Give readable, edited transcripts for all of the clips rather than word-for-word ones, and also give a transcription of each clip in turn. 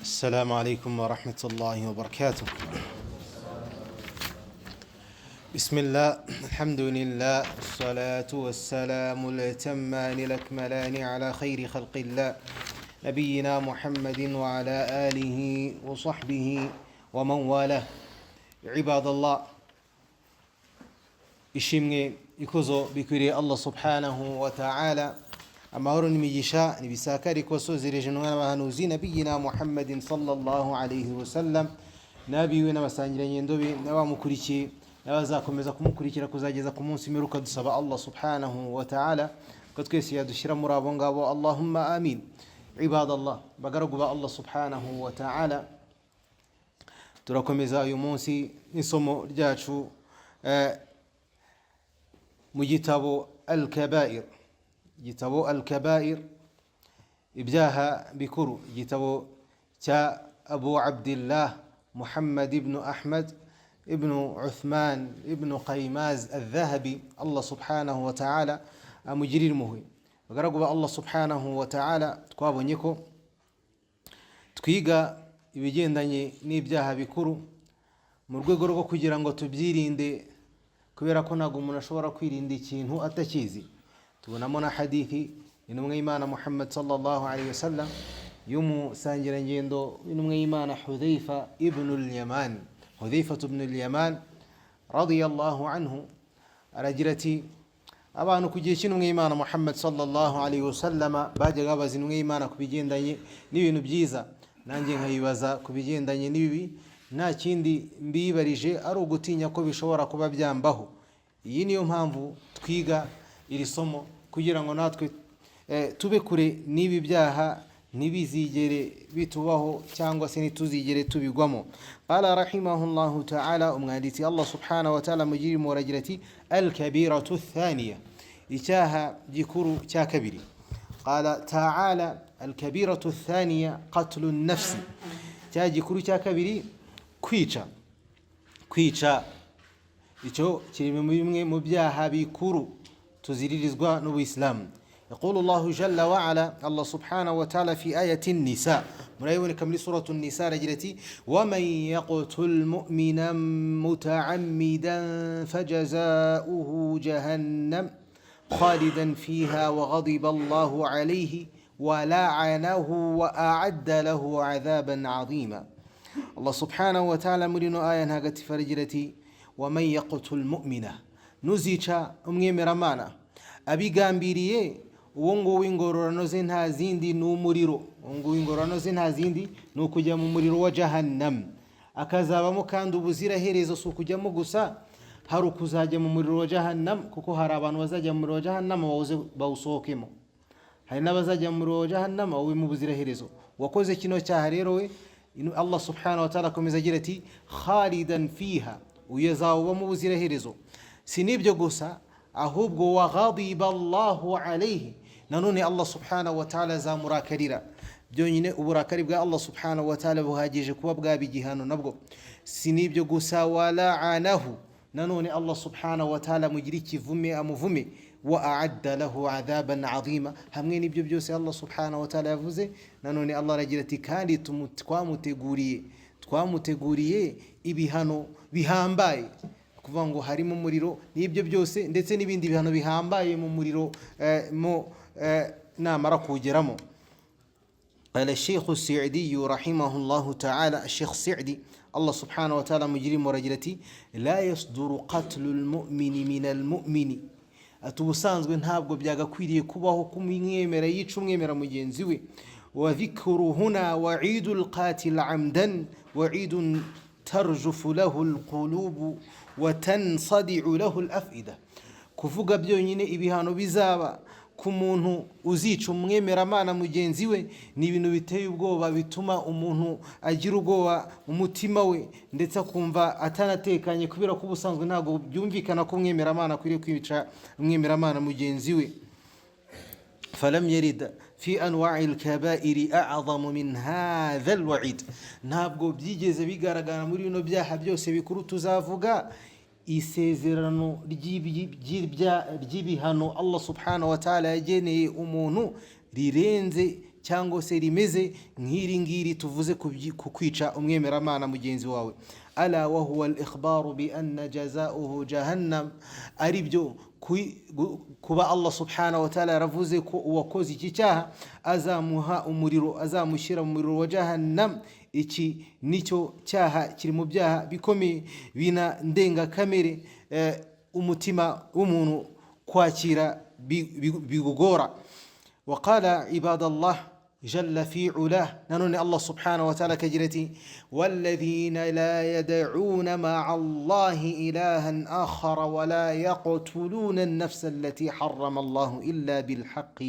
السلام عليكم ورحمة الله وبركاته. بسم الله، الحمد لله، الصلاة والسلام الأتمان الأكملان على خير خلق الله نبينا محمد وعلى آله وصحبه ومن والاه. عباد الله، ishimwe ikuzo bikwiriye Allah subhanahu wa ta'ala, amahoro n'imigisha nibisakari kosozereje n'abahanuzi nabiyina Muhammadin sallallahu alayhi wa sallam, nabiwe n'abasangiranye ndobe n'abamukurikiye n'abazakomeza kumukurikira kuzageza ku munsi mperuka. Dusaba Allah subhanahu wa ta'ala ko twese yadushira muri abo ngabo, Allahumma amin. Ibadallah, bagaragu ba Allah subhanahu wa ta'ala, turakomeza uyu munsi n'isomo ryacu mu gitabo al-kabair, gitabo al-kabair, ibyaha bikuru, igitabo cya Abu Abdillah Muhammad ibn Ahmad ibn Uthman ibn Qaymaz al-Dhahabi, Allah subhanahu wa ta'ala amugirire impuhwe. Bagaragu ba Allah subhanahu wa ta'ala, twabonye ko twiga ibigendanye n'ibyaha bikuru mu rwego rwo kugira ngo tubyirinde, kubera ko ntabwo umuntu ashobora kwirinda ikintu atakizi. Tubonamo na hadithi intumwa y'Imana Muhammad sallallahu alayhi wasallam y'umusangirangendo w'intumwa y'Imana Hudhayfa ibn al-Yaman, Hudhayfa ibn al-Yaman radiyallahu anhu, aragira ati abantu ku gihe cy'intumwa y'Imana Muhammad sallallahu alayhi wasallam bajyaga babaza intumwa y'Imana ku bigendanye n'ibintu byiza, nanjye nkayibaza ku bigendanye n'ibibi. Nta kindi mbibarije ari ugutinya ko bishobora kuba byambaho. Iyi niyo mpamvu twiga iri somo, kugira ngo natwe tube kure n'ibi byaha, ntibizigere bitubaho cyangwa se ntituzigere tubigwamo. Qala rahimahullahu ta'ala, umwanditsi Allah subhanahu wa ta'ala mugirire impuhwe aragira ati al-kabiratu thaniya, icyaha gikuru cya kabiri. Qala ta'ala al-kabiratu thaniya qatlu an-nafs, icyaha gikuru cya kabiri kwica. Icyo kiri mu bimwe mu byaha bikuru tuziririzwa n'Ubuislamu. يقول الله جل وعلا، الله سبحانه وتعالى في آية النساء، مريونك من سورة النساء رجلتي: ومن يقتل مؤمنا متعمدا فجزاؤه جهنم خالدا فيها وغضب الله عليه ولعنه وأعد له عذابا عظيما. Allah subhanahu wa ta'ala muri no aya ntagati farigirati: ومن يقتل مؤمنا, nuzica umwemeramana abigambiriye, uwo nguwo ingororano ze nta zindi ni umuriro. Uwo nguwo ingororano ze nta zindi ni ukujya mu muriro wa jahannam, akazabamo kandi ubuziraherezo. Si ukujyamo gusa, hari ukuzajya mu muriro wa jahannam, kuko hari abantu bazajya mu muriro wa jahannam bawusohokemo, hari n'abazajya mu muriro wa jahannam bawe mu buziraherezo. Wakoze kino cyaha rero we, Allah subhanahu wa ta'ala akomeza agira ati khalidan fiha, uyazawuba mu buziraherezo. Si nibyo gusa, ahubwo wa ghadiba Allahu alayhi, nanone Allah subhanahu wa ta'ala azamurakarira. Byonyine uburakari bwa Allah subhanahu wa ta'ala buhagije kuba bwaba igihano nabwo. Si nibyo gusa, wa la'anahu, nanone Allah subhanahu wa ta'ala mugira ikivume amuvume, wa a'adda lahu adhaban azima. Hamwe n'ibyo byose Allah subhanahu wa ta'ala yavuze, nanone Allah aragira ati kandi twamuteguriye ibihano bihambaye, kuvuga ngo harimo umuriro n'ibyo byose, ndetse n'ibindi bihano bihambaye mu muriro namara kugeramo. قال الشيخ السعدي رحمه الله تعالى، الشيخ السعدي الله سبحانه وتعالى مجرم ورجلتي: لا يصدر قتل المؤمن من المؤمن. Atubusanzwe ntabwo byagakwiriye kubaho kumwemera yica umwemera mugenzi we. Wa dhikru huna wa'idul qatil amdan wa'idun tarjufu lahu alqulub wa tansadi'u lahu alafida. Kuvuga byonyine ibihano bizaba ku muntu uzica umwemeramana mugenzi we ni ibintu biteye ubwoba, bituma umuntu agira ubwoba umutima we, ndetse akumva atanatekanye, kubera ko ubusanzwe ntabwo byumvikana ko umwemeramana akwiriye kwica umwemeramana mugenzi we. فلم يرد في أنواع الكبائر أعظم من هذا الوعيد. ntabwo byigeze bigaragara muri bino byaha byose bikuru tuzavuga isezerano ry'ibihano Allah subhanahu wa ta'ala yageneye umuntu rirenze cyangwa se rimeze nk'iri ngiri tuvuze ku kwica umwemeramana mugenzi wawe. Ala wa huwa al-ikhbaru bi anna jazaohu jahannam, ari byo kuba Allah subhanahu wa ta'ala yaravuze ko uwakoze iki cyaha azamuha umuriro, azamushyira mu muriro wa jahannam. Iki nicyo cyaha kiri mu byaha bikomeye bina ndenga kamere umutima w'umuntu kwakira bigugora. Waqala ibadallah جل في علاه نانوني الله سبحانه وتعالى كجرتي والذين لا يدعون مع الله إلها آخر ولا يقتلون النفس التي حرم الله إلا بالحق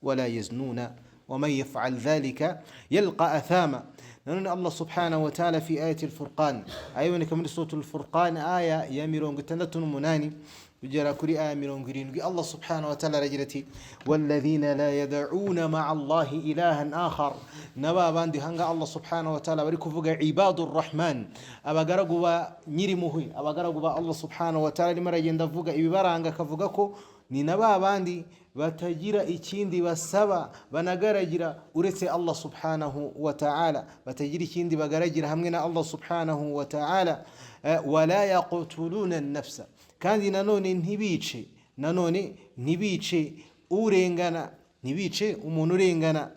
ولا يزنون ومن يفعل ذلك يلقى أثاما. نانوني الله سبحانه وتعالى في آية الفرقان أيوة كمل صوت الفرقان آية يميرون قتنتون مناني وجرى كل آمرون قرين الله سبحانه وتعالى رجلتي والذين لا يدعون مع الله إلها آخر نبا باندي هنگا الله سبحانه وتعالى وريكو فوق عباد الرحمن أبا قرقوا نيري مهي أبا قرقوا الله سبحانه وتعالى لما رجل فوق إبارا هنگا كفوقكو ni naba bandi batagira ikindi basaba banagaragira uretse Allah subhanahu wa ta'ala, batagira ikindi bagaragira hamwe na Allah subhanahu wa ta'ala. Wala yaqtuluna an-nafsa, kandi nanone ntibice urengana, ntibice umuntu urengana,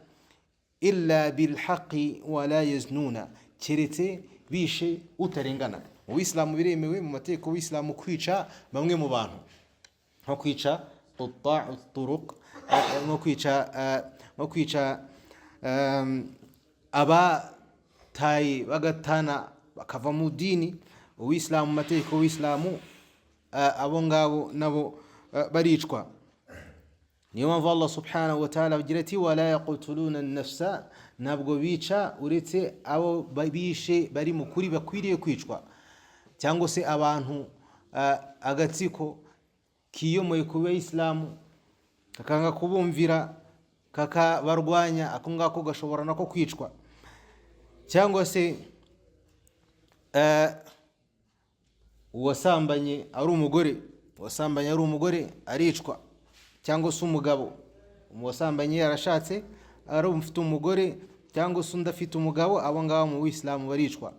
illa bil haqqi wala yaznuna, keretse bishe utarengana. Mu Islam biremewe mu mateko w'Islam kwica bamwe mu bantu, nko kwica quta'u turuq, nko kwica abataye bagatana bakava mu dini. Uw'islamu mateko w'islamu abo ngabo nabo baricwa. Niyo mpamvu Allah subhanahu wa ta'ala agira ati wala yaqtuluna an-nafsa, nabwo bica uretse abo bishe bari mu kuri bakwiriye kwicwa, cyangwa se abantu agatsiko kiyomoye kuba Islamu kakanga kubumvira kakabarwanya, ako ngako gashobora nako kwicwa. Cyangwa se uwasambanye ari umugore aricwa, cyangwa se umugabo uwasambanye yarashatse ari umufite umugore cyangwa se undi afite umugabo, abo ngabo mu Islamu baricwa.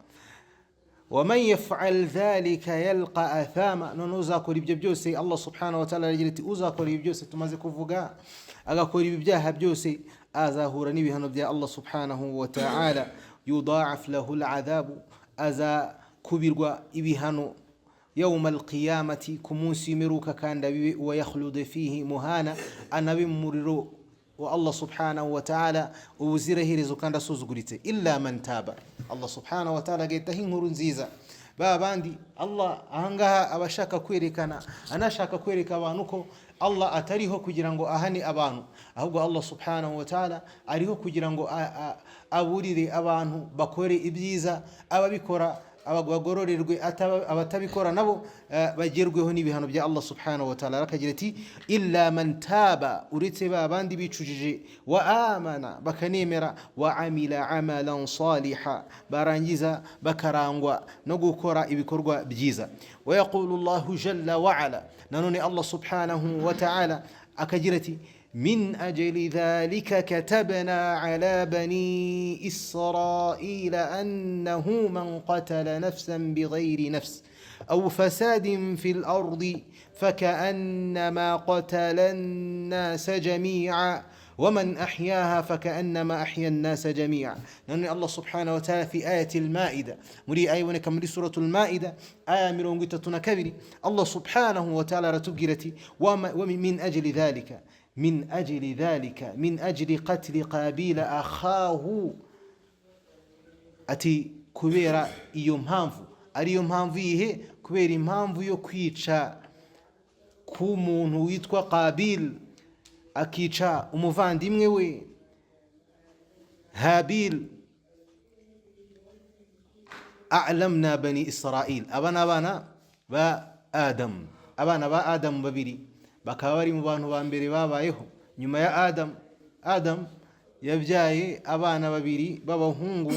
ومن يفعل ذلك يلقى أثاما, none uzakora ibyo byose Allah subhanahu wa ta'ala aragira ati uzakora ibyo byose tumaze kuvuga, agakora ibi byaha byose azahura n'ibihano bya Allah subhanahu wa ta'ala. Yudha'af lahu al'adhabu, azakubirwa ibihano يوم القيامة كمونسي مروكا كان ويخلد فيه مهانا أنبي مريرو والله سبحانه وتعالى ووزيره رزو كان رسوز قريته إلا من تاب. الله سبحانه وتعالى قيتهين هرنزيزا babandi Allah ahangaha abashaka kwerekana, anashaka kwereka abantu ko Allah atariho kugira ngo ahane abantu, ahubwo Allah subhanahu wa ta'ala ariho kugira ngo aburire abantu bakore ibyiza, ababikora abagororerwe, abatabikora nabo bagerweho n'ibihano bya Allah subhanahu wa ta'ala. Akagira ati illa man taba, uretse babandi bicujije, wa amana bakanemera, wa amila amalan saliha barangiza bakarangwa no gukora ibikorwa byiza. Wa yaqulu Allahu jalla wa ala, nanone Allah subhanahu wa ta'ala akagira ati من أجل ذلك كتبنا على بني إسرائيل أنه من قتل نفسا بغير نفس أو فساد في الأرض فكأنما قتل الناس جميعا ومن أحياها فكأنما أحيا الناس جميعا. لأن الله سبحانه وتعالى في آية المائدة مري آية ونكمل سورة المائدة آية ملون قتتنا كبري الله سبحانه وتعالى رتبجرتي ومن أجل ذلك من أجل قتل قابيل أخاه ati kubera iyo mpamvu, ariyo mpamvu ihe, kubera impamvu yo kwica ku muntu witwa Qabil akica umuvandimwe we Habil. A'lamna bani Israil, abana ba Adam babiri bakaba bari mu bantu ba mbere babayeho nyuma ya Adam yabyaye abana babiri b'abahungu,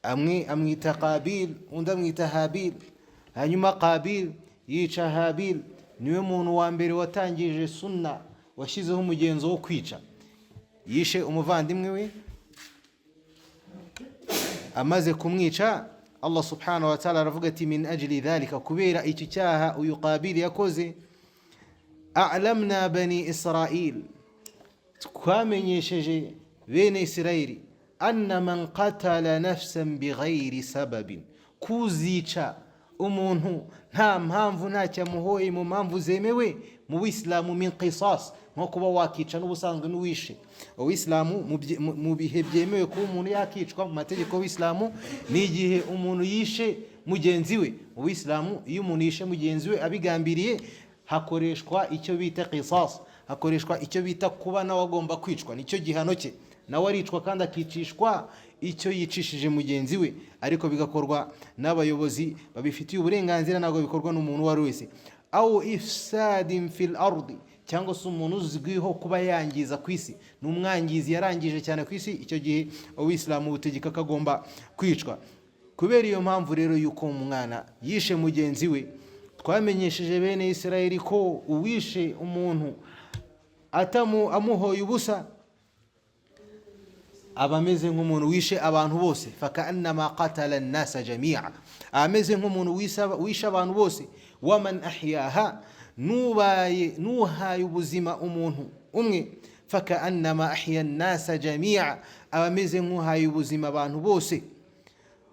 amwe amwita Qabil undi amwita Habil. Hanyuma Qabil yica Habil, niwe muntu wa mbere watangije sunna, washyizeho umugenzo wo kwica. yishe umuvandimwe we amaze kumwica, Allah subhanahu wa ta'ala aravuga ati min ajli dhalika, kubera icyo cyaha uyu Qabili yakoze, a'lamna bani Israil, twamenyesheje bene Isirayeli, anna man qatala nafsan bighayri sababin, kuzica umuntu nta mpamvu, nta cyamuhoye mu mpamvu zemewe mu Islamu, min qisas, nko kuba wakica n'ubusanzwe n'uwishe. Uwislamu mu bihe byemewe ko umuntu yakicwa mu mategeko y'Islamu ni igihe umuntu yishe mugenzi we. Uwislamu iyo umuntu yishe mugenzi we abigambiriye, hakoreshwa icyo bita qisas, hakoreshwa icyo bita kuba nawe agomba kwicwa, nicyo gihano cye, nawe aricwa kandi akicishwa icyo yicishije mugenzi we, ariko bigakorwa n'abayobozi babifitiye uburenganzira, ntabwo bikorwa n'umuntu uwo ari wese. Au ifsadin fil ardi, cyangwa se umuntu uzwiho kuba yangiza ku isi, n'umwangizi yarangije cyane ku isi, icyo gihe Uwislamu butegeka ko agomba kwicwa. Kubera iyo mpamvu rero yuko umwana yishe mugenzi we, twamenyesheje bene Isirayeli ko uwishe umuntu amuhoye ubusa aba ameze nk'umuntu wishe abantu bose, fakaannama qatala an-nasa jami'a, ameze nk'umuntu wishe abantu bose. Waman ahyaha, nuhaye ubuzima umuntu umwe, fakaannama ahya an-nasa jami'a, aba ameze nk'uhaye ubuzima abantu bose.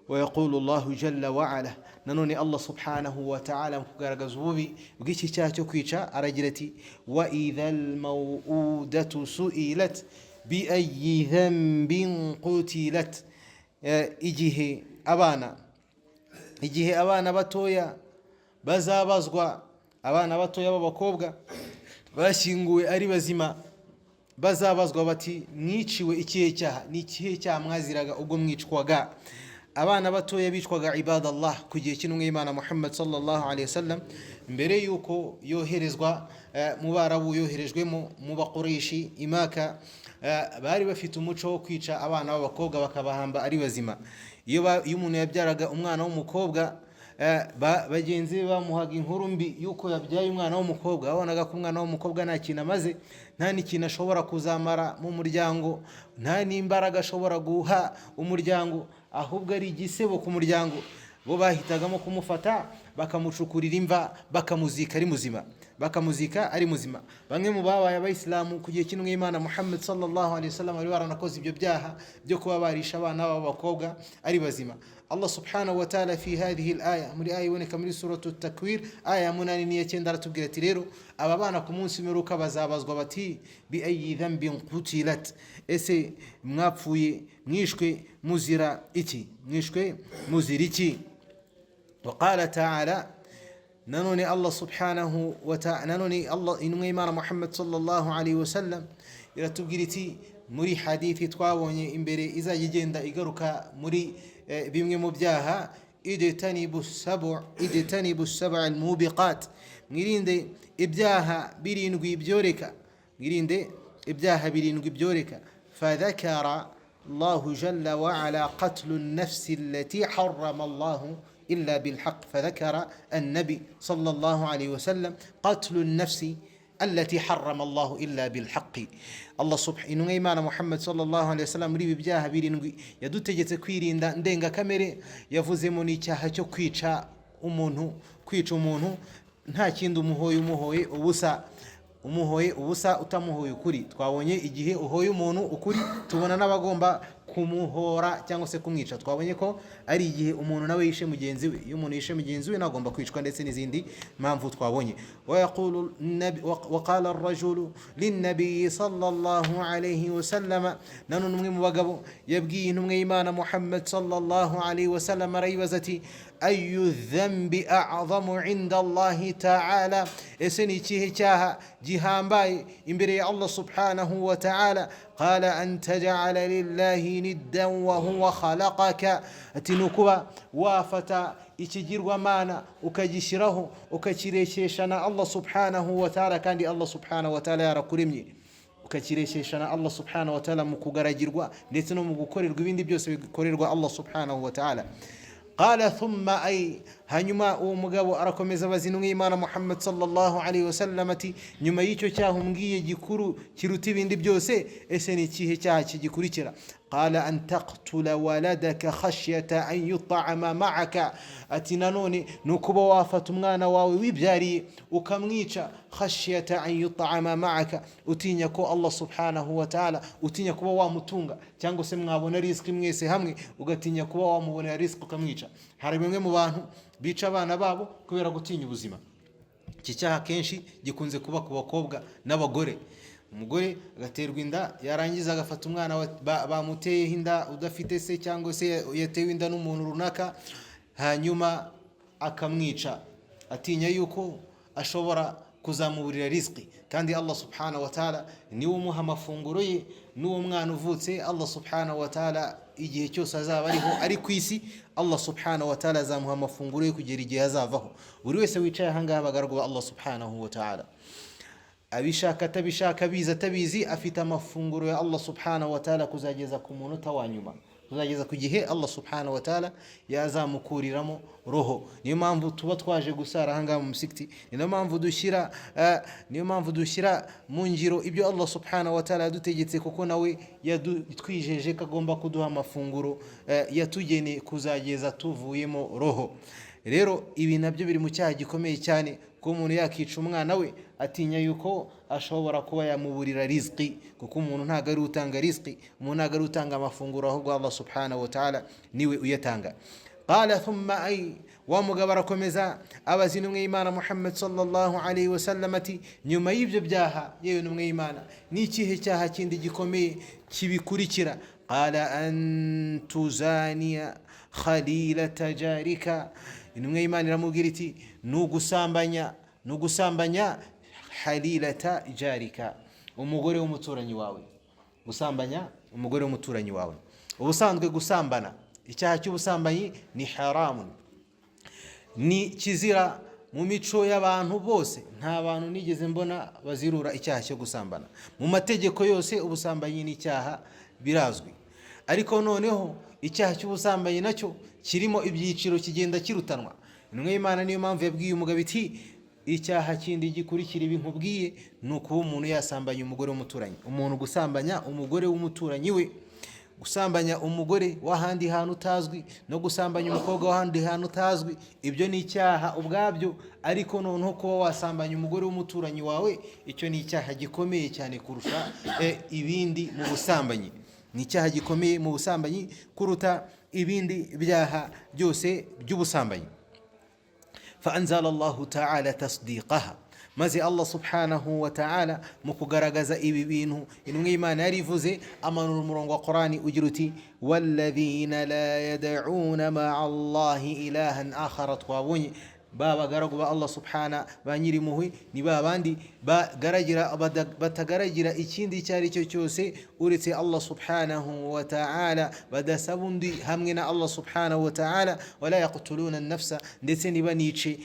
ويقول الله جل وعلا, nanone Allah subhanahu wa ta'ala mu kugaragaza ububi bw'iki cyaha cyo kwica aragira ati, wa idhal maw'udatu su'ilat bi ayyi dhanbin qutilat, igihe abana batoya bazabazwa, abana batoya b'abakobwa bashyinguwe ari bazima, bazabazwa bati mwiciwe ikihe cyaha, ni ikihe cyaha mwaziraga ubwo mwicwaga. Abana batoya bicwaga ibadallah ku gihe cy'intumwa y'Imana Muhammad sallallahu alaihi wasallam, mbere yuko yoherezwa mu Barabu, yoherejwemo mu Baqureishi Imaka, bari bafite umuco wo kwica abana b'abakobwa bakabahamba ari bazima. Iyo umuntu yabyaraga umwana w'umukobwa, bagenzi be bamuhaga inkuru mbi yuko yabyaye umwana w'umukobwa, babonaga ko umwana w'umukobwa nta kintu amaze, nta n'ikintu ashobora kuzamara mu muryango, nta n'imbaraga ashobora guha umuryango, ahubwo ari igisebo ku muryango. Bo bahitagamo kumufata bakamucukurira imva, bakamuzika ari muzima. Bamwe mu babaye abayisilamu ku gihe cy'intumwa y'Imana Muhammad sallallahu alaihi wasallam bari baranakoze ibyo byaha byo kuba barisha abana b'abakobwa ari bazima. Allah subhanahu wa ta'ala fi hadhihi al-aya, muri aya iboneka muri suratu at-Takwir aya 8 n'iya 9, aratubwira ati rero aba bana ku munsi w'imperuka bazabazwa bati, bi ayyi dhanbin qutilat, ese mwapfuye mwishwe muzira iki, mwishwe muzira iki. وقال تعالى, nanone Allah subhanahu wa ta'ala, nanone Allah intumwa y'Imana Muhammad sallallahu alaihi wasallam iratubwira iti muri hadithi twabonye imbere izajya igenda igaruka muri bimwe mu byaha, idtanibu sab'a al-mubiqat, mwirinde ibyaha birindwi byoreka. Fadhakara Allahu jalla wa ala qatlu an-nafsi allati harrama Allahu إلا بالحق. فذكر النبي صلى الله عليه وسلم قتل النفس التي حرم الله إلا بالحق. Allah subhanahu wa Muhammad sallallahu alaihi wasallam muri ibi byaha birindwi yadutegetse kwirinda ndenga kamere, yavuzemo n'icyaha cyo kwica umuntu nta kindi umuhoye ubusa utamuhoye ukuri. Twabonye igihe uhoye umuntu ukuri, tubona n'abagomba kumuhora cyangwa se kumwica. Twabonye ko ari igihe umuntu nawe yishe mugenzi we, iyo umuntu yishe mugenzi we nagomba kwicwa, ndetse n'izindi mpamvu twabonye. وقال الرجل للنبي صلى الله عليه وسلم, nanone umwe mu bagabo yabwiye intumwa y'Imana Muhammad sallallahu alaihi wasallam arayibaza ati, ayu dhanbi a'zamu inda Allahi ta'ala, ese ni ikihe cyaha gihambaye imbere ya Allah subhanahu wa ta'ala. Qala an taj'ala lillahi niddan wa huwa khalaqaka, ati nukuba wafata ikigirwamana ukagishyiraho ukakirekeshana Allah subhanahu wa ta'ala, kandi Allah subhanahu wa ta'ala yarakuremye, ukakirekeshana Allah subhanahu wa ta'ala mu kugaragirwa ndetse no mu gukorerwa ibindi byose bikorerwa Allah subhanahu wa ta'ala. قال ثم أي hanyuma uwo mugabo arakomeza abaza intumwa y'Imana Muhammad sallallahu alaihi wasallam ati nyuma y'icyo cyaha umbwiye gikuru kiruta ibindi byose ese ni ikihe cyaha kigikurikira قال أن تقتل ولدك خشية أن يطعم معك ati nanone nukuba wafata umwana wawe wibyariye ukamwica خشية أن يطعم معك utinya ko Allah subhanahu wa ta'ala utinya kuba wamutunga cyangwa se mwabona riziki mwese hamwe ugatinya kuba wamubonera riziki ukamwica hari bimwe mu bantu bica abana babo kubera gutinya ubuzima iki cyaha kenshi gikunze kuba ku bakobwa n'abagore umugore agaterwa inda yarangiza agafata umwana bamuteye inda udafite se cyangwa se yatewe inda n'umuntu runaka hanyuma akamwica atinya yuko ashobora kuzamuburira riziki kandi Allah subhanahu wa ta'ala niwe umuha amafunguro ye n'uwo mwana uvutse Allah subhanahu wa ta'ala igihe cyose azaba ari ku isi Allah subhanahu wa ta'ala azamuha amafunguro ye kugera igihe azavaho buri wese wicaye ahangaha abagaragu ba Allah subhanahu wa ta'ala abishaka atabishaka biza atabizi afite amafunguro ya Allah subhanahu wa ta'ala kuzageza ku munota wa nyuma kuzageza ku gihe Allah subhanahu wa ta'ala yazamukuriramo roho niyo mpamvu tuba twaje gusara ahangaha mu musikiti niyo mpamvu dushyira mu ngiro ibyo Allah subhanahu wa ta'ala yadutegetse kuko nawe yatwijeje ko agomba kuduha amafunguro yatugeneye kuzageza tuvuyemo roho rero ibi nabyo biri mu cyaha gikomeye cyane ko umuntu yakica umwana we atinya yuko ashobora kuba yamuburira riziki kuko umuntu ntago ari utanga riziki umuntu ntago ari utanga amafunguro ahubwo Allah subhanahu wa ta'ala niwe uyatanga qala thumma ay wa mugabo arakomeza abaza intumwa y'Imana Muhammad sallallahu alaihi wasallam ati nyuma y'ibyo byaha yewe intumwa y'Imana ni ikihe cyaha kindi gikomeye kibikurikira qala an tuzaniya khalilata jarika intumwa y'Imana iramubwira iti nugusambanya halilata jarika umugore w'umuturanyi wawe gusambanya umugore w'umuturanyi wawe ubusanzwe gusambana icyaha cy'ubusambanyi ni haramun ni kizira mu mico y'abantu bose nta bantu nigeze mbona bazirura icyaha cyo gusambana mu mategeko yose ubusambanyi ni icyaha birazwi ariko noneho icyaha cy'ubusambanyi nacyo kirimo ibyiciro kigenda kirutanwa intumwa y'Imana niyo mpamvu yabwiye umugabo iti icyaha kindi gikurikira ibi nkubwiye nuko umuntu yasambanya umugore w'umuturanyi umuntu gusambanya umugore w'umuturanyi we gusambanya umugore w'ahandi hantu utazwi no gusambanya umukobwa w'ahandi hantu utazwi ibyo ni icyaha ubwabyo ariko noneho kuba wasambanya umugore w'umuturanyi wawe icyo ni icyaha gikomeye cyane kurusha ibindi mu busambanyi ni icyaha gikomeye mu busambanyi kuruta ibindi byaha byose by'ubusambanyi فأنزل الله تعالى تصديقها maze Allah subhanahu wa ta'ala mu kugaragaza ibi bintu intumwa y'Imana yarivuze amanura umurongo wa Qur'ani ugira uti walladhina la yad'una ma'a Allahi ilahan akhara twabonye babagaragu ba Allah subhana ba nyiri muhwe ni babandi batagaragira ikindi cyari cyo cyose uretse Allah subhanahu wa ta'ala badasabundi hamwe na Allah subhanahu wa ta'ala wala yaqtuluna an-nafsa ndetse nibanice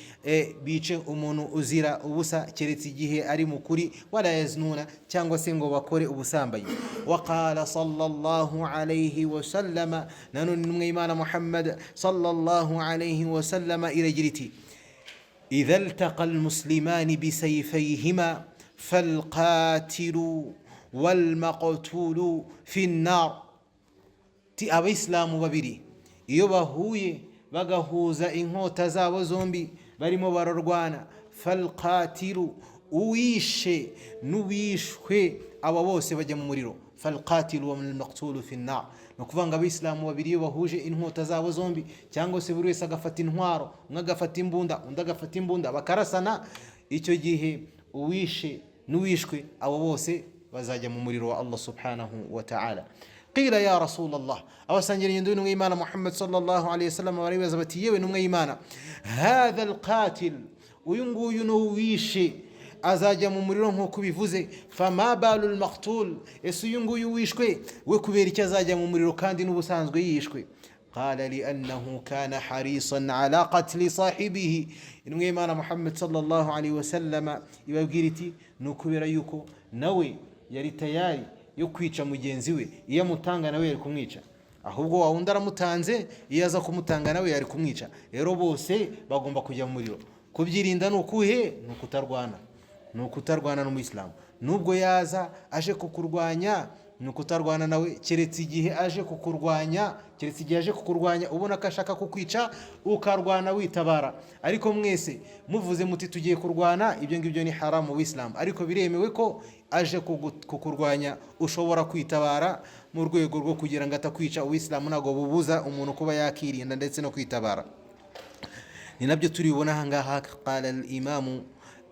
bice umuntu uzira ubusa keretse igihe ari mukuri wala yaznuna cyangwa se ngo bakore ubusambanyi waqala sallallahu alayhi wa sallama nanone n'umwimana Muhammad sallallahu alayhi wa sallama iragiriti إذا التقى المسلمان بسيفيهما فالقاتل والمقتول في النار تي أبيسلام babiri iyo bahuye bagahuza inkota zabo zombi barimo bararwana falqatilu uwishe n'uwishwe aba bose bajya mu muriro falqatilu wal maqtulu fi an-nar nokuvanga abisilamu babiri iyo bahuje inkota zabo zombi cyangwa se buri wese agafata intwaro umwe agafata imbunda undi agafata imbunda bakarasana icyo gihe uwishe n'uwishwe abo bose bazajya mu muriro wa Allah subhanahu wa ta'ala قيل يا رسول الله أوسانجر يندون إيمان محمد صلى الله عليه وسلم وريوز بتيه ونم إيمانا هذا القاتل وينقو ينويشي أزاج ممرهم كبيفوزي فما بال المقتول يسينقو يويشكوي وكبيرك أزاج ممرهم كان نبسانزقو يشكوي قال لأنه كان حريصا على قتل صاحبه إنه إيمان محمد صلى الله عليه وسلم يبقيرتي نكبير يوكو نوي يري تياري yo kwica mugenzi we iyo mutanga nawe yari kumwica ahubwo wa wundi aramutanze, iyo aza kumutanga nawe yari kumwica. Rero bose bagomba kujya mu muriro. Kubyirinda ni ukuhe? Ni ukutarwana, ni ukutarwana n'umuyisilamu. Nubwo yaza aje kukurwanya, ni ukutarwana nawe, keretse igihe aje kukurwanya, ubona ko ashaka kukwica, ukarwana witabara. Ariko mwese muvuze muti tugiye kurwana, ibyo ngibyo ni haramu mu Islam. Ariko biremewe ko aje kukurwanya ushobora kwitabara mu rwego rwo kugira ngo atakwica. Uislamu ntago bubuza umuntu kuba yakirinda ndetse no kwitabara. Ni nabyo turibona ahangaha. Qala al-Imam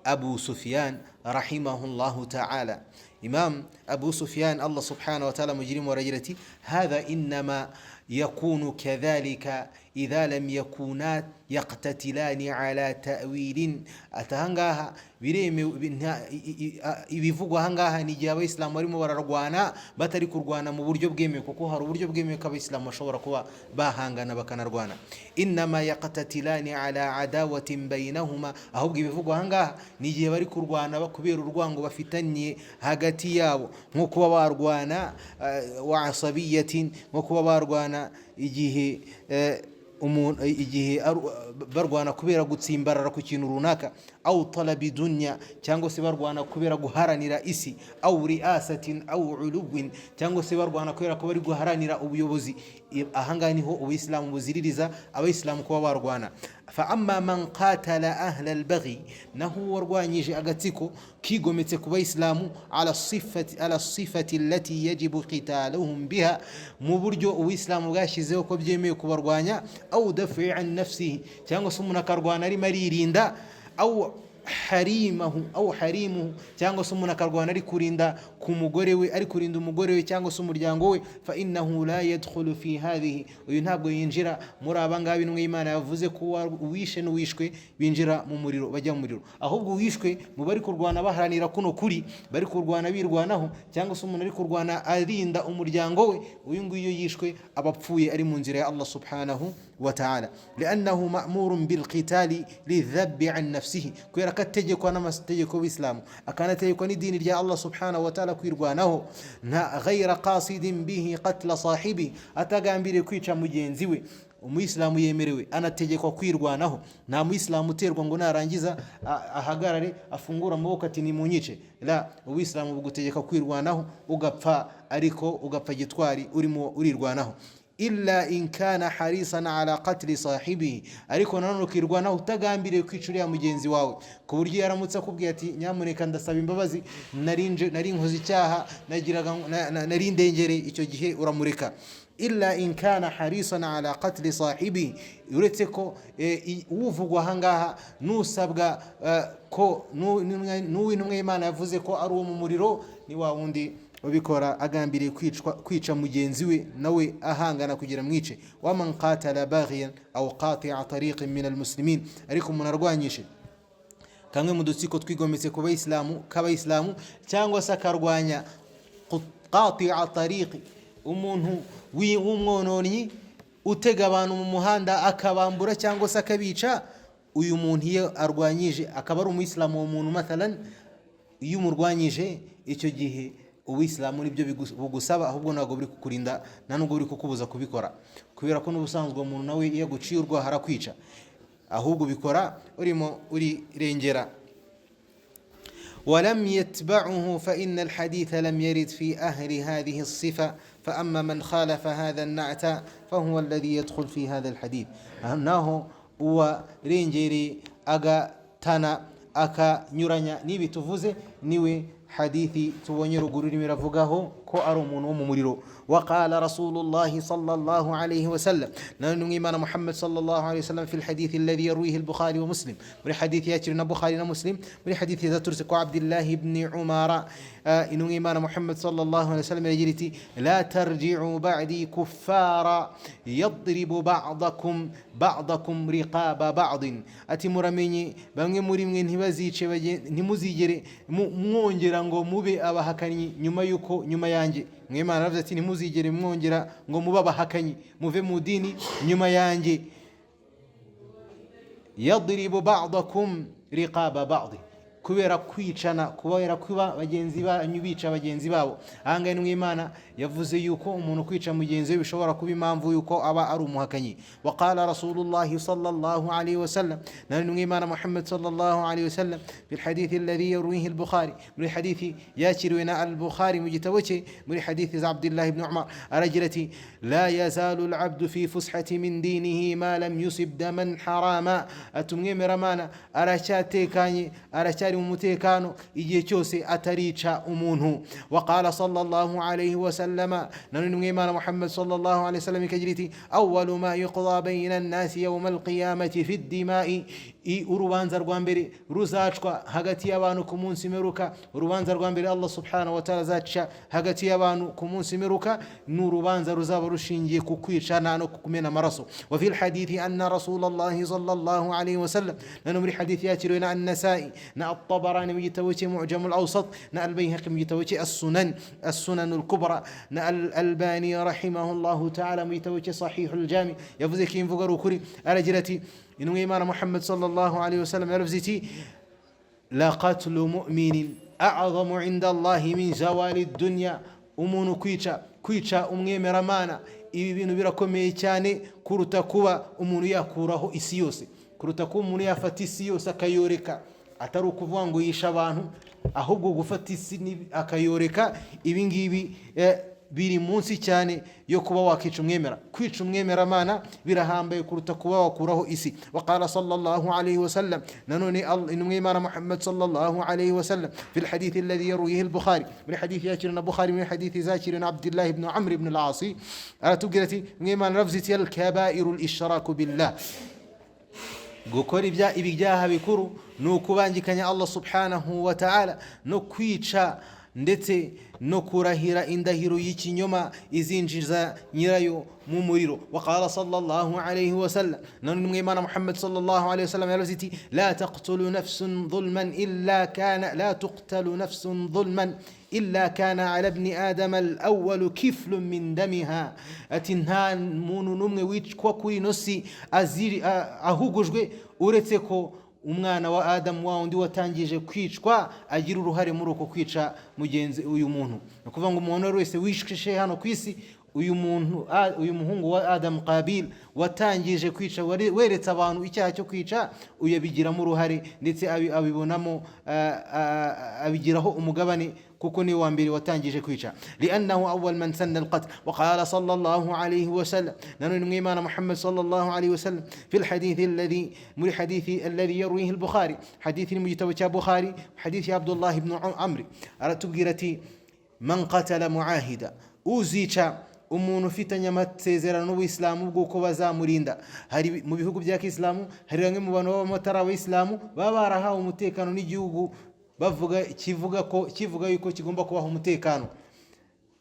Abu Sufyan rahimahullahu ta'ala, Imam Abu Sufyan Allah subhanahu wa ta'ala mujirimu warajirati, hadha innama yakunu kadhalika idha lam yakuna yaqtatilani ala ta'wilin. Atahangaha bireme ibivugwa ahangaha ni gihe abayisilamu barimo bararwana, batari kurwana mu buryo bwemewe, kuko hari uburyo bwemewe ko abayisilamu bashobora kuba bahangana bakanarwana. Innama yaqtatilani ala adawatin bainahuma, ahubwo ibivugwa ahangaha ni gihe bari kurwana kubera urwango bafitanye hagati yabo, nko kuba barwana wa asabiyatin, nko kuba barwana igihe barwana kubera gutsimbarara ku kintu runaka, au talabi dunya, cyangwa se barwana kubera guharanira isi, au riasatin au uluwin, cyangwa se barwana kubera ko bari guharanira ubuyobozi. Ahangaha niho ubuislamu buziririza abayisilamu kuba barwana. Fa amma man qatala ahla al-baghi, nahu warwanyije agatsiko kigometse ku bayisilamu ala sifati allati yajibu qitaluhum biha, mu buryo ubuislamu bwashyizeho ko byemewe kubarwanya, au dafi an nafsihi, cyangwa se umuntu akarwana arimo aririnda, au harimuhu, cyangwa se umuntu akarwana ari kurinda ku mugore we, ari kurinda umugore we cyangwa se umuryango we. Fa innahu la yadkhulu fi hadhihi, uyu ntabwo yinjira muri abangaba. Intumwa y'Imana yavuze ko uwishe n'uwishwe binjira mu muriro, bajya mu muriro. Ahubwo uwishwe mu bari kurwana baharanira kuno kuri, bari kurwana birwanaho, cyangwa se umuntu ari kurwana arinda umuryango we, uyu nguyu yishwe abapfuye ari mu nzira ya Allah subhanahu wa ta'ala. Li'annahu ma'murun bil qitali lidhabbi an nafsihi, kubera akategekwa n'amategeko y'Islamu, akanategekwa n'idini rya Allah subhanahu wa ta'ala kwirwanaho, nta ghayra qasidin bihi qatla sahibi, atagambiriye kwica mugenzi we. Umuyisilamu yemerewe, anategekwa kwirwanaho. Nta muyisilamu uterwa ngo narangiza ahagarare afungura amaboko ati ni munyice. La, ubuyisilamu bugutegeka kwirwanaho, ugapfa, ariko ugapfa gitwari urimo urirwanaho. Illa in kana harisan ala qatli sahibihi, ariko nanone ukirwanaho utagambiriye kwica uriya mugenzi wawe, ku buryo yaramutse akubwiye ati nyamuneka ndasaba imbabazi, nari nkoze icyaha, nari ndengere, icyo gihe uramureka. Illa in kana harisan ala qatli sahibihi, uretse ko uvugwa ahangaha nusabwa ko n'uw'intumwa y'Imana yavuze ko ari uwo mu muriro, ni wa wundi ubikora agambiriye kwica mugenzi we, nawe ahangana kugira mwice. Wa man qatala baghiyan aw qati'a tariqin min almuslimin, ariko umuntu arwanyishe kamwe mu dutsiko twigometse ku bayisilamu, cyangwa se akarwanya qati'a tariqi, umuntu w'umwononyi utega abantu mu muhanda akabambura cyangwa se akabica. Uyu muntu iyo arwanyije akaba ari umuyisilamu, uwo muntu mathalan iyo umurwanyije, icyo gihe ubuislamu nibyo bugusaba, ahubwo ntabwo buri kukurinda, nta nubwo buri kukubuza kubikora, kubera ko n'ubusanzwe umuntu nawe iyo guciye urwaho harakwica, ahubwo bikora urimo urirengera. ولم يتبعه فإن الحديث لم يرد في أهل هذه الصفة، فأما من خالف هذا النعت فهو الذي يدخل في هذا الحديث. أنه هو رينجيري أغا تانا أكا نيرانيا نيبي تفوزي نيوي حديثي تونيرو غوري ميرافوغاهو كو أرومون وممريرو. وقال رسول الله صلى الله عليه وسلم، نحن إيمان محمد صلى الله عليه وسلم في الحديث الذي يرويه البخاري ومسلم، ولحديث ياترنا بخاري ومسلم، ولحديث ذاترسك عبد الله بن عمر، إنه إيمان محمد صلى الله عليه وسلم يجريتي لا ترجعوا بعدي كفارا يضرب بعضكم رقاب بعض. أتي مرميني بانغي مريمين ntimuzigere mwongera ngo mube abahakanyi nyuma yanjye. Mwimana aravuze ati ntimuzigere mwongera ngo mube abahakanyi, muve mu dini nyuma yanjye. Yadribu ba'dakum riqaba ba'd, kubera kwicana, kubera kuba bagenzi banyu bica bagenzi babo. Ahangahe ni Imana yavuze yuko umuntu kwica mugenzi we bishobora kuba impamvu yuko aba ari umuhakanyi. Waqala Rasulullah sallallahu alayhi wa sallam, nani Imana Muhammad sallallahu alayhi wa sallam bil hadith alladhi yarwihi al-Bukhari, muri hadithi yakiriwena al-Bukhari mu gitabo cye, muri hadithi za Abdullah ibn Umar aragirati la yazalu al-abdu fi fushati min dinihi ma lam yusib daman harama, atumwemera Mana aracyatekanye aracyari mu mutekano igihe cyose atarica umuntu. Waqala sallallahu alayhi wa sallama, nani Imana Muhammad sallallahu alayhi wa sallam ikagiriti awwalu ma yuqda bayna an-nas yawm al-qiyamati fi ad-dima'i, urubanza rwa mbere ruzacwa hagati y'abantu ku munsi meruka, urubanza rwa mbere Allah subhanahu wa ta'ala zaca hagati y'abantu ku munsi meruka ni urubanza ruzaba rushingiye ku kwicana no kumena amaraso. Wa fil hadithi anna Rasulullah sallallahu alayhi wa sallam, nani muri hadithi yakiriwe na an-Nasa'i na at-Tabarani mu gitabo cye Mu'jam al-Awsat na al-Bayhaqi mu gitabo cye as-Sunan al-Kubra na al-Albani rahimahullahu ta'ala mu gitabo cye Sahih al-Jami, yavuze ko imvuga rukuri aragirati intumwa y'Imana Muhammad sallallahu alayhi wa sallam yaravuze iti la qatlu mu'minin a'zamu 'inda Allah min zawali ad-dunya, umuntu kwica umwemeramana ibi bintu birakomeye cyane kuruta kuba umuntu yakuraho isi yose, kuruta kuba umuntu yafata isi yose akayoreka, atari ukuvuga ngo yisha abantu ahubwo gufata isi akayoreka. Ibi ngibi biri munsi cyane yo kuba wakica umwemera. Kwica umwemeramana birahambaye kuruta kuba wakuraho isi. Waqala sallallahu alayhi wa sallam, nanone intumwa y'Imana Muhammad sallallahu alayhi wa sallam fi al-hadith alladhi yarwihi al-Bukhari, min hadith yakirina Bukhari min hadith zakirina Abdullah ibn Amr ibn al-As, aratubwirati Imana ravziti al-kabairu al-ishraku billah, gukora ibyaha bikuru ni ukubangikanya Allah subhanahu wa ta'ala no kwica ndetse no kurahira indahiro y'ikinyoma izinjiza nyirayo mu muriro. Waqala sallallahu alayhi wa sallam, nani Imana Muhammad sallallahu alayhi wa sallam yaraziti la taqtulu nafsun dhulman illa kana la tuqtalu nafsun dhulman إلا كان على ابن آدم الأول كفل من دمها, ati nta muntu numwe wicwa kuri nosi ahugujwe uretse ko umwana wa Adamu wa undi watangije kwicwa agira uruhare muri uko kwica mugenzi uyu muntu. No kuvuga ngo umuntu wese wishwe hano kwisi, uyu muhungu wa Adam Qabil watangije kwica, weretse abantu icyaha cyo kwica, uyabigiramo uruhare ndetse abibonamo abigiraho umugabane, kuko ni wa mbere watangije kwica. Li'annahu awwal man sanna al-qatl. Wa qala sallallahu alayhi wa sallam, nanu Imana Muhammad sallallahu alayhi wa sallam fi al-hadith alladhi yarwihi al-Bukhari, hadith mujtaba cha Bukhari, hadith Abdullah ibn Amr, aratubwirati man qatala mu'ahida, uzica umuntu ufitanye amasezerano n'Ubuislamu bw'uko bazamurinda. Hari mu bihugu bya Kiislamu hari bamwe mu bantu b'amatara w'Islamu baba barahawe umutekano n'igihugu kivuga yuko kigomba kubaho umutekano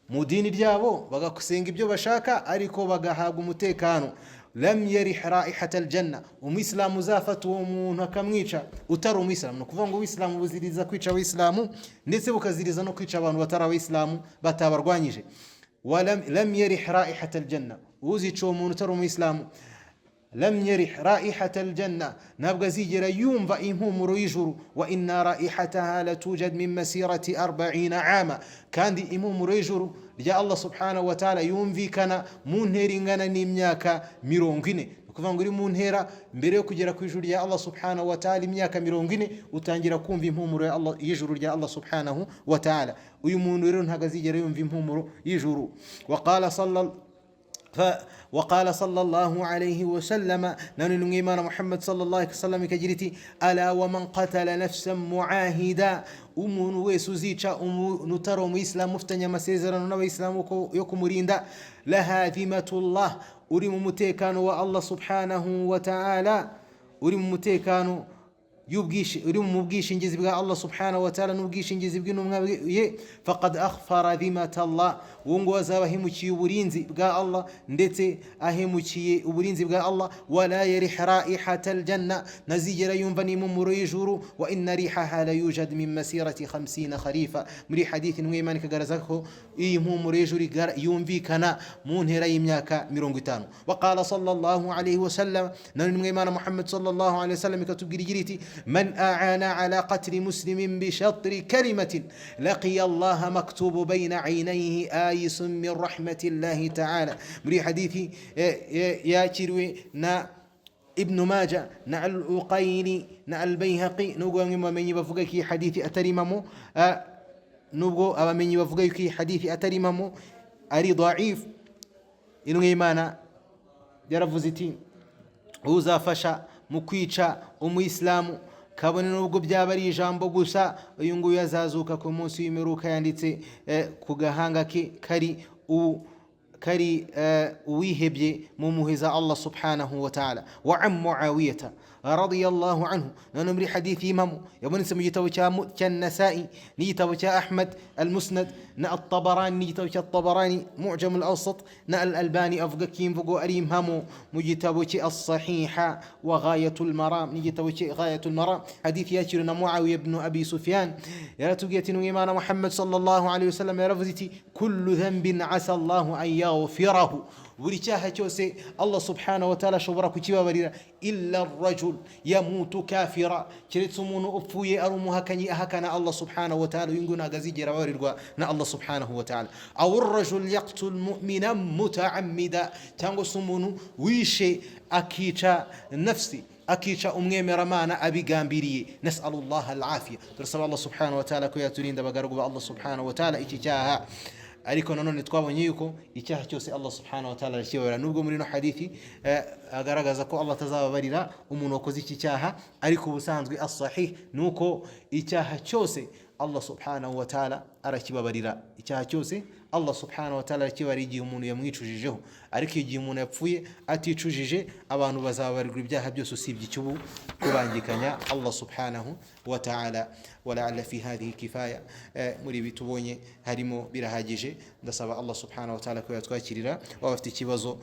mu dini ryabo, bagakusenga ibyo bashaka ariko bagahabwa umutekano. Lam yarih raihata aljanna, umuislamu uzafata uwo muntu akamwica utari umuislamu, no kuvuga ngo uislamu buziriza kwica abislamu ndetse bukaziriza no kwica abantu batari abislamu batabarwanyije. ولم يرح رائحة الجنة, uzica uwo muntu utari umuislamu, lam yarih raihata aljanna, ntabwo azigera yumva impumuro y'ijuru. Wa inna raihataha latujad min masirati 40 ama, kandi impumuro y'ijuru rya Allah subhanahu wa ta'ala yumvikana mu ntera ingana n'imyaka 40. Kuvuga ngo uri mu ntera mbere yo kugera ku ijuru rya Allah subhanahu wa ta'ala imyaka 40 utangira kumva impumuro ya Allah y'ijuru rya Allah subhanahu wa ta'ala. Uyu muntu rero ntabwo azigera yumva impumuro y'ijuru. وقال صلى الله عليه وسلم, نحن إيمان محمد صلى الله عليه وسلم كجريتي ألا ومن قتل نفسا معاهدا, umuntu wese uzica nutari umuyisilamu ufitanye amasezerano n'abayisilamu yo kumurinda, laha dhimatullah, uri mu mutekano wa Allah subhanahu wa ta'ala, uri mu mutekano uri mu bwishingizi bwa Allah subhanahu wa ta'ala n'ubwishingizi bw'intumwa ye. Faqad akhfara dhimata Allah, uwo ngo azaba ahemukiye uburinzi bwa Allah ndetse ahemukiye uburinzi bwa Allah. Wala yarih raihata aljanna, nazigera yumva n'impumuro y'ijuru. Wa inna rihaha la yujad min masirati 50 kharifa, muri hadithi n'Imana ikagaragaza ko iyi mpumuro y'ijuru yumvikana mu ntera y'imyaka 50. Wa qala sallallahu alayhi wa sallam, n'Imana Muhammad sallallahu alayhi wa sallam ikatubwira igiriti من أعان على قتل مسلم بشطر كلمة لقي الله مكتوب بين عينيه آيس من رحمة الله تعالى. مري حديثي يا تشيروي نا ابن ماجه نا العقيلي نا البيهقي نوغو من يبفغ كي حديث أترممو نوغو أبا من يبفغ كي حديث أترممو أري ضعيف إنو إيمانا يرفزتين uzafasha mu kwica umuyisilamu kabone n'ubwo byaba ari ijambo gusa, uyu nguyu azazuka ku munsi w'imperuka yanditse ku gahanga ke kari uwihebye mu muhiza Allah subhanahu wa ta'ala. Wa an Muawiyata radiyallahu anhu, none muri hadithi imamu yabonetse mu gitabo cya Nasa'i n'igitabo cya Ahmad al-Musnad na at-Tabarani n'igitabo cya at-Tabarani Mu'jam al-Awsat na al-Albani avuga kimvugo ari imamu mu gitabo cya as-Sahiha wa Ghayatul Maram n'igitabo cya Ghayatul Maram. Hadithi yakiriwe na Muawiya ibn Abi Sufyan yaratubwiye ati n'Imana Muhammad sallallahu alayhi wasallam yaravuze ati kullu dhanbin asa Allahu an yaghfirahu, buri cyaha cyose Allah subhanahu wa ta'ala ashobora kukibabarira, illa ar-rajul yamutu kafira, keretse umuntu upfuye ari umuhakanyi ahakana Allah subhanahu wa ta'ala, uyu nguyu ntabwo azigera ababarirwa na Allah subhanahu wa ta'ala. Aw ar-rajul yaqtul mu'mina muta'ammida, cyangwa se umuntu wishe akica nafsi akica umwemeramana abigambiriye. Nas'alullaha al-afiya, turasaba Allah subhanahu wa ta'ala ko yaturinda abagaragu ba Allah subhanahu wa ta'ala iki cyaha. Ariko nanone twabonye yuko icyaha cyose Allah subhanahu wa ta'ala arakibabarira, nubwo muri no hadithi agaragaza ko Allah tazababarira umuntu wakoze iki cyaha, ariko ubusanzwe as-sahih nuko icyaha cyose Allah subhanahu wa ta'ala arakibabarira. Icyaha cyose Allah subhanahu wa ta'ala arakibabarira igihe umuntu yamwicujijeho, ariko igihe umuntu yapfuye aticujije abantu bazababarirwa ibyaha byose usibye icyubu kubangikanya Allah subhanahu wa ta'ala. ولعل في هذه كفاية muri bitubonye harimo birahagije. Ndasaba Allah subhanahu wa ta'ala ko yatwakirira, wabafite ikibazo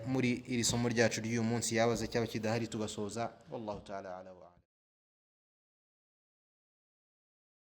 muri iri somo ryacu ry'uyu munsi yabaza cyaba kidahari tugasoza. Wallahu ta'ala ala wa